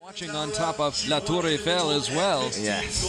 Watching on top of La Tour Eiffel as well. Yes.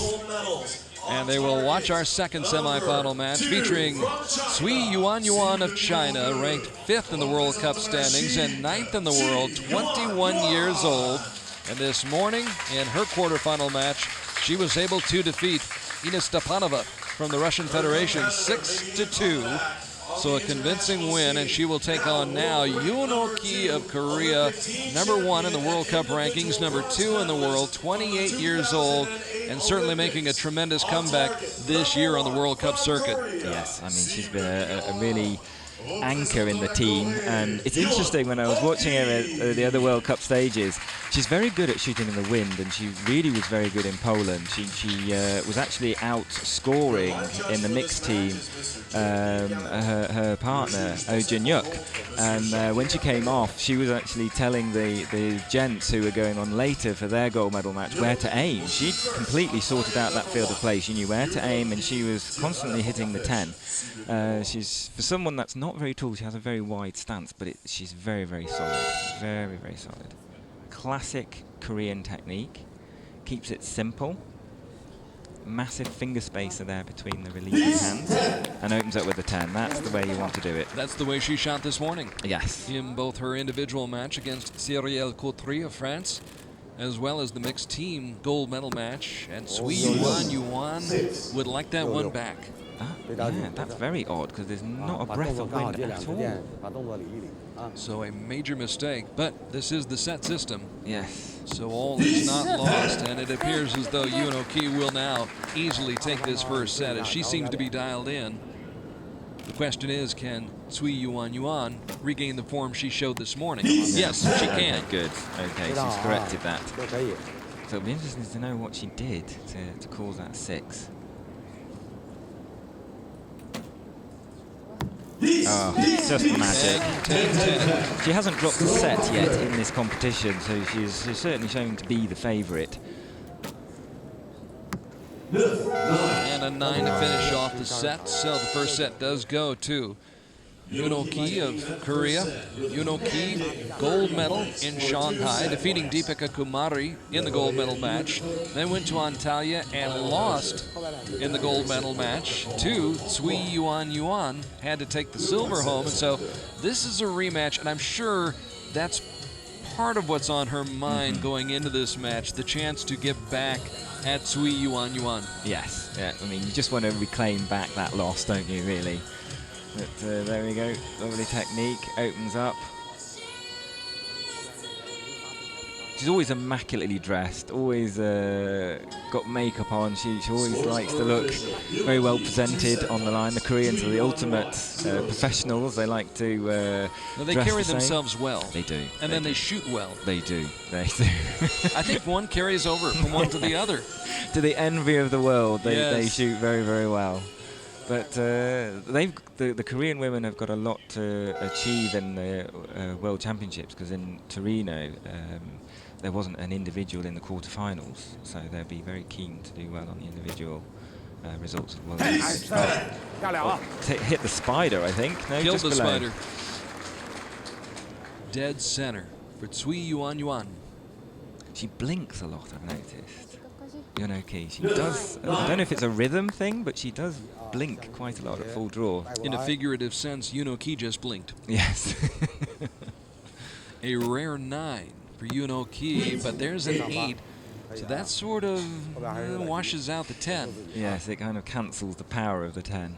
And they will watch our second semifinal match featuring Cui Yuanyuan of China, ranked 5th in the World Cup standings and 9th in the world, 21 years old. And this morning, in her quarterfinal match, she was able to defeat Ina Stepanova from the Russian Federation 6-2. So a convincing win, and she will take on now Ok Yee of Korea, #1 in the World Cup rankings, #2 in the world, 28 years old, and certainly making a tremendous comeback this year on the World Cup circuit. Yes, I mean, she's been a really anchor in the team, and it's interesting when I was watching her at the other World Cup stages. She's very good at shooting in the wind, and she really was very good in Poland. She was actually outscoring in the mixed team her partner Oh Jin-yuk, and when she came off, she was actually telling the gents who were going on later for their gold medal match where to aim. She'd completely sorted out that field of play. She knew where to aim, and she was constantly hitting the 10. She's, for someone that's not very tall, she has a very wide stance, but she's very, very solid. Very, very solid. Classic Korean technique. Keeps it simple. Massive finger spacer there between the releasing hands, and opens up with a 10. That's the way you want to do it. That's the way she shot this morning. Yes. In both her individual match against Cyrielle Coutry of France, as well as the mixed team gold medal match. And Cui Yuanyuan would like that one back. Yeah, that's very odd, because there's not a breath of wind at all. So a major mistake, but this is the set system. Yes. So all is not lost, and it appears as though Ok Yee will now easily take this first set, as she seems to be dialed in. The question is, can Cui Yuanyuan regain the form she showed this morning? Yes, she can. Okay, good. Okay, she's corrected that. So it'll be interesting to know what she did to cause that 6. Oh, it's just magic. 10-10. She hasn't dropped a set yet in this competition, so she's certainly shown to be the favourite. And a 9 to finish off the set, so the first set does go to Ok Yee of Korea. Ok Yee, gold medal in Shanghai, defeating Deepika Kumari in the gold medal match. Then went to Antalya and lost in the gold medal match to Cui Yuanyuan. Had to take the silver home, and so this is a rematch, and I'm sure that's part of what's on her mind going into this match, the chance to get back at Cui Yuanyuan. Yes, yeah, I mean, you just want to reclaim back that loss, don't you, really? But there we go, lovely technique, opens up. She's always immaculately dressed, always got makeup on. She always likes to look very well presented on the line. The Koreans are the ultimate professionals. They like to They carry themselves well. They do. And then they shoot well. They do. They do. I think one carries over from one to the other. To the envy of the world, they Yes. shoot very, very well. But the Korean women have got a lot to achieve in the World Championships, because in Torino there wasn't an individual in the quarterfinals, so they'll be very keen to do well on the individual results of the World Championships. Hit the spider, I think. No, Killed just the below. spider. Dead center for Cui Yuanyuan. She blinks a lot, I've noticed. Ok Yee. She does, I don't know if it's a rhythm thing, but she does blink quite a lot at full draw. In a figurative sense, Ok Yee just blinked. Yes. A rare 9 for Ok Yee, but there's an 8. So that sort of washes out the 10. Yes, it kind of cancels the power of the 10.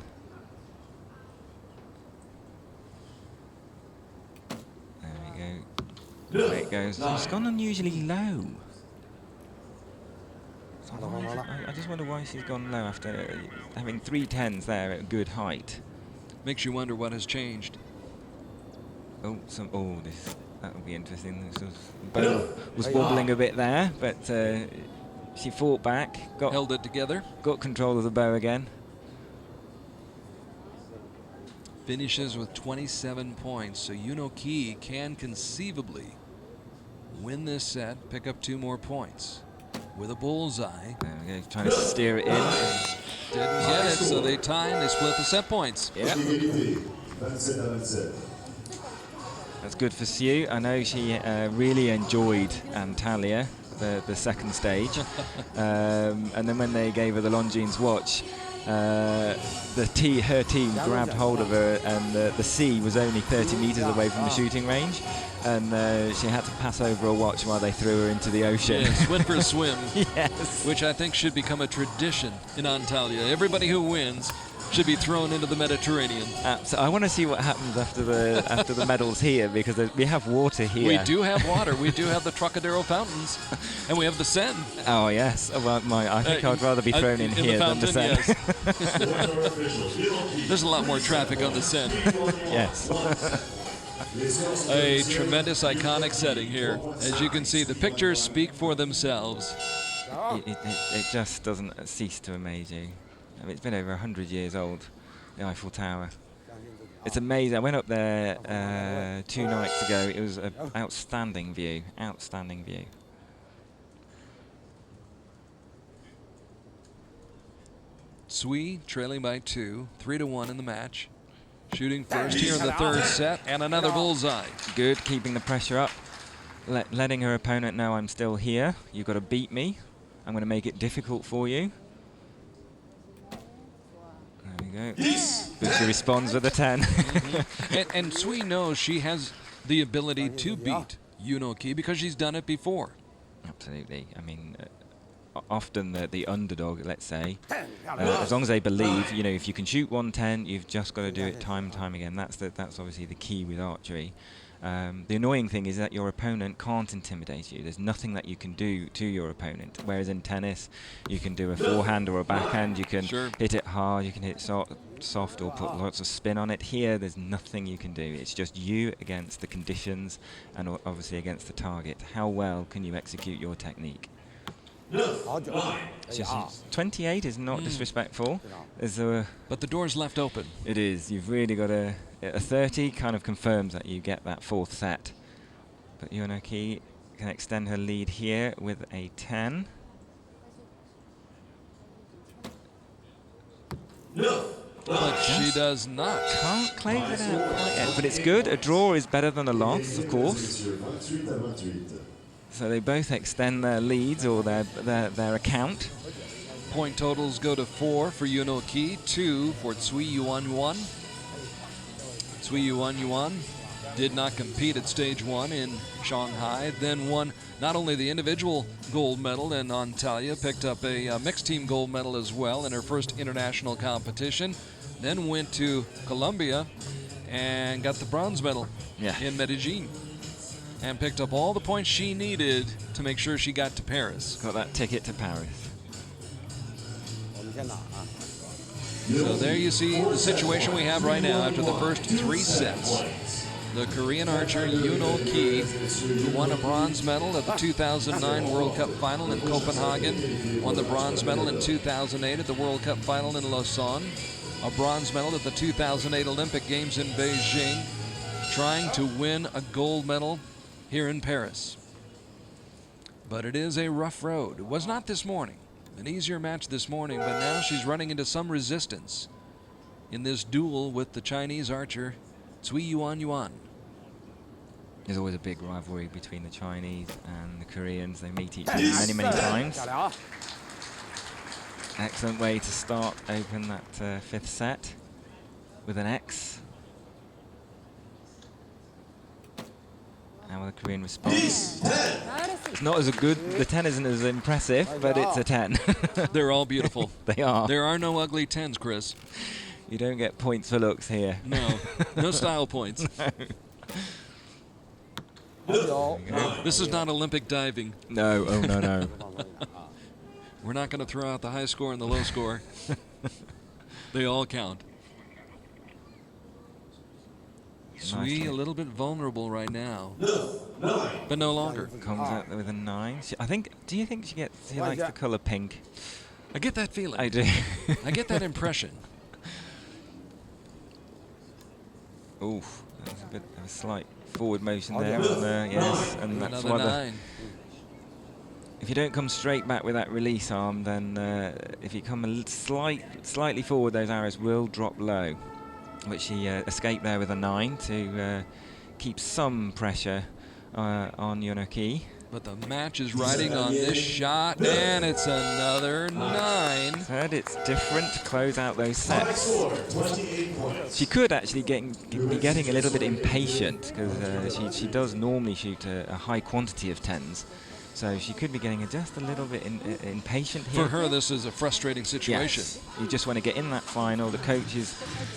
There we go. There it goes. It's gone unusually low. I just wonder why she's gone low after having 3 10s there at a good height. Makes you wonder what has changed. Oh, that will be interesting. This was wobbling a bit there, but she fought back, Held it together. got control of the bow again. Finishes with 27 points, so Ok Yee can conceivably win this set, pick up 2 more points. With a bullseye. There we go, trying to steer it in. Didn't get it, so they tie and they split the set points. Yeah. That's good for Sue. I know she really enjoyed Antalya. the second stage. And then when they gave her the Longines watch, her team grabbed hold of her, and the sea was only 30 metres away from the shooting range, and she had to pass over a watch while they threw her into the ocean. Yes, went for a swim. Yes. Which I think should become a tradition in Antalya. Everybody who wins should be thrown into the Mediterranean. So I want to see what happens after the medals here, because we have water here. We do have water. We do have the Trocadero fountains, and we have the Seine. Oh yes. Well, I think I'd rather be thrown in here than the Seine. Yes. There's a lot more traffic on the Seine. Yes. A tremendous, iconic setting here. As you can see, the pictures speak for themselves. It just doesn't cease to amaze you. I mean, it's been over 100 years old, the Eiffel Tower. It's amazing. I went up there 2 nights ago. It was an outstanding view, outstanding view. Cui trailing by 2, 3-1 in the match. Shooting first here in the third set, and another bullseye. Good, keeping the pressure up. Letting her opponent know I'm still here. You've got to beat me. I'm going to make it difficult for you. There we go. But she responds with a 10. and Cui knows she has the ability to beat Yuanyuan because she's done it before. Absolutely. I mean, often the underdog, let's say, as long as they believe, you know, if you can shoot 110, you've just got to do it time and time again. That's obviously the key with archery. The annoying thing is that your opponent can't intimidate you. There's nothing that you can do to your opponent. Whereas in tennis, you can do a forehand or a backhand. You can hit it hard. You can hit soft or put lots of spin on it. Here, there's nothing you can do. It's just you against the conditions and obviously against the target. How well can you execute your technique? 28 is not disrespectful. But the door's left open. It is. You've really got a 30 kind of confirms that you get that 4th set. But Yuanyuan can extend her lead here with a 10. But she does not. Can't claim it out quite yet. But it's good. A draw is better than a loss, of course. So they both extend their leads or their account. Point totals go to 4 for Yuanyuan, 2 for Cui Yuanyuan. Cui Yuanyuan did not compete at stage 1 in Shanghai, then won not only the individual gold medal in Antalya, picked up a mixed team gold medal as well in her first international competition, then went to Colombia and got the bronze medal in Medellin, and picked up all the points she needed to make sure she got to Paris. Got that ticket to Paris. So there you see the situation we have right now after the first 3 sets. The Korean archer Yuanyuan, who won a bronze medal at the 2009 World Cup Final in Copenhagen, won the bronze medal in 2008 at the World Cup Final in Lausanne, a bronze medal at the 2008 Olympic Games in Beijing, trying to win a gold medal here in Paris. But it is a rough road. It was not this morning. An easier match this morning, but now she's running into some resistance in this duel with the Chinese archer Cui Yuanyuan. There's always a big rivalry between the Chinese and the Koreans. They meet each other many, many times. Excellent way to start, open that 5th set with an X. How will the Korean respond? It's not as good, the 10 isn't as impressive, but it's a 10. They're all beautiful. They are. There are no ugly 10s, Chris. You don't get points for looks here. No, no style points. No. This is not Olympic diving. No, oh no, no. We're not going to throw out the high score and the low score. They all count. Cui a little bit vulnerable right now, but no longer. Comes out with a 9. Do you think she likes the colour pink? I get that feeling. I do. I get that impression. Oof, there's a bit of a slight forward motion there. Yes, and that's another why 9. If you don't come straight back with that release arm, then if you come slightly forward, those arrows will drop low. But she escaped there with a 9 to keep some pressure on Yuanyuan. But the match is riding on this shot, and it's another 9. Heard it's different to close out those sets. She could actually be getting a little bit impatient, because she does normally shoot a high quantity of 10s. So she could be getting just a little bit impatient here. For her, this is a frustrating situation. Yes. You just want to get in that final. The coach is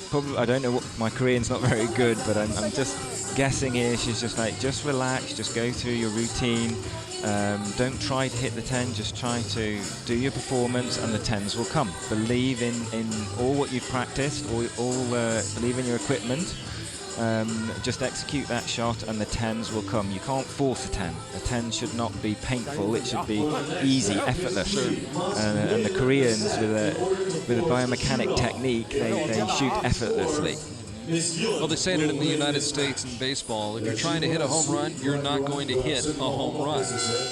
probably, I don't know what, my Korean's not very good, but I'm just guessing here. She's just like, just relax, just go through your routine. Don't try to hit the 10, just try to do your performance and the 10s will come. Believe in all what you've practiced, believe in your equipment. Just execute that shot and the 10s will come. You can't force a 10. A 10 should not be painful, it should be easy, effortless. And the Koreans, with a biomechanic technique, they shoot effortlessly. Well, they say it in the United States in baseball. If you're trying to hit a home run, you're not going to hit a home run.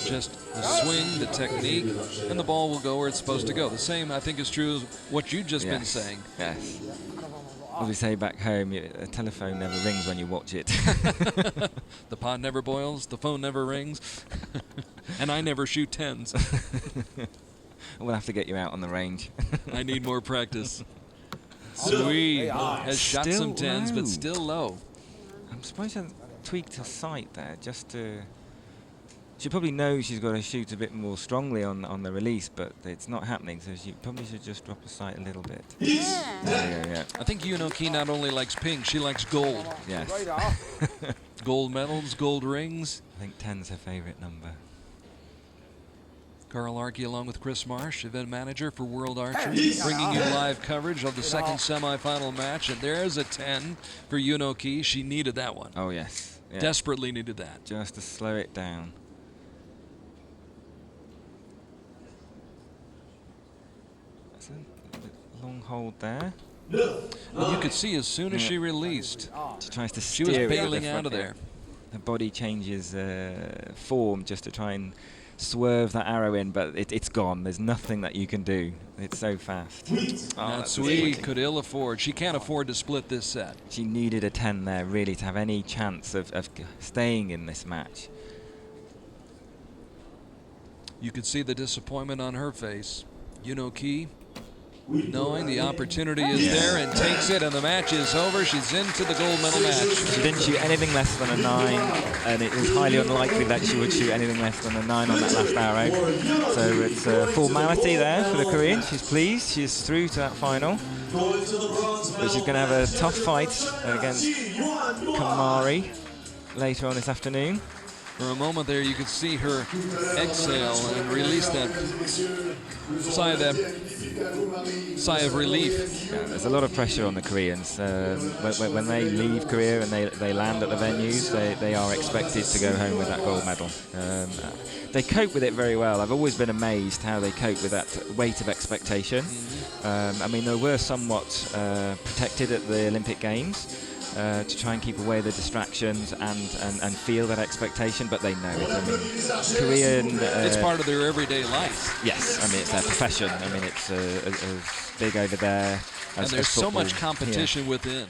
Just the swing, the technique, and the ball will go where it's supposed to go. The same, I think, is true as what you've just been saying. Yes. As we say back home, a telephone never rings when you watch it. The pot never boils, the phone never rings, and I never shoot 10s. We'll have to get you out on the range. I need more practice. Cui has shot Still some 10s, low. but still low. I'm surprised she hasn't tweaked her sight there, just to... She probably knows she's got to shoot a bit more strongly on the release, but it's not happening, so she probably should just drop her sight a little bit. Yeah. I think Yuanyuan not only likes pink, she likes gold. Yes. Gold medals, gold rings. I think 10's her favorite number. Carl Archey along with Chris Marsh, event manager for World Archery, bringing you live coverage of the second semifinal match. And there's a 10 for Yuanyuan. She needed that one. Oh, yes. Yeah. Desperately needed that. Just to slow it down. That's a long hold there. Well, you could see as soon as she released, She tries to she steer was it bailing out of there. Her body changes form just to try and swerve that arrow in, but it's gone. There's nothing that you can do. It's so fast. Now Cui could ill afford. She can't afford to split this set. She needed a 10 there, really, to have any chance of staying in this match. You could see the disappointment on her face. Yuanyuan, knowing the opportunity is there, and takes it, and the match is over. She's into the gold medal match. She didn't shoot anything less than a 9, and it was highly unlikely that she would shoot anything less than a 9 on that last arrow. So it's a formality there for the Korean. She's pleased. She's through to that final. But she's going to have a tough fight against Kamari later on this afternoon. For a moment there, you could see her exhale and release that sigh of relief. Yeah, there's a lot of pressure on the Koreans. When they leave Korea and they land at the venues, they are expected to go home with that gold medal. They cope with it very well. I've always been amazed how they cope with that weight of expectation. I mean, they were somewhat protected at the Olympic Games. To try and keep away the distractions and feel that expectation, but they know it. I mean, Korean... it's part of their everyday life. Yes, I mean, it's their profession. I mean, it's as big over there as and there's so football much competition here. within.